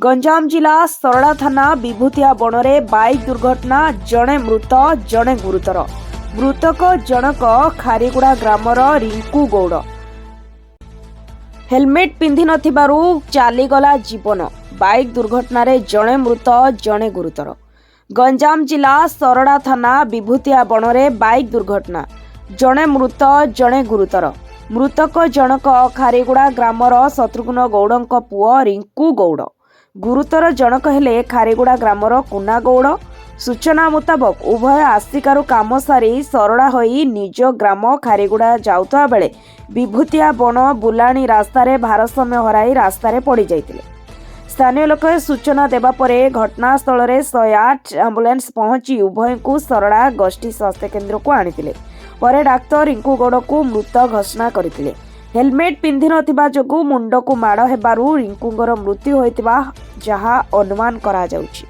गंजाम जिला सरड़ा थाना विभूतिया बणरे बाइक दुर्घटना जड़े मृत जड़े गुरुतर। मृतक जनक खारीगुड़ा ग्रामर रिंकू गौड़। हेलमेट पिंधि नथिबारु चालीगला जीवन। बाइक दुर्घटना रे जड़े मृत जड़े गुरुतर। गंजाम जिला सरड़ा थाना विभूतिया बणरे बाइक दुर्घटना जड़े मृत जड़े गुरुतर। मृतक जनक खारीगुड़ा ग्रामर शत्रुघ्न गौड़ पुओ रिंकू गौड़। गुरुतर जनक हेले खारीगुड़ा ग्रामर कुना गौड़। सूचना मुताबक उभय आसिकारु काम सारी सरड़ा होई निज ग्राम खारीगुड़ा जाउता बेले विभूतिया बण बुलाणी रास्तार भारसाम्य हराई रास्तार पड़ जाइतिले। स्थानीय लोक सूचना देबा परे घटनास्थल में 108 आंबुलांस पहुंची उभय को सरड़ा गोष्ठी स्वास्थ्य केन्द्र को आनितिले। परे डाक्तर रिंकू गौड़ को मृत घोषणा करथिले। हेलमेट पिंधि नथिबा जोगु मुंड को माड़ हेबारु रिंकूंगर मृत्यु होइतिबा जहा अनुमान करा जाउछि।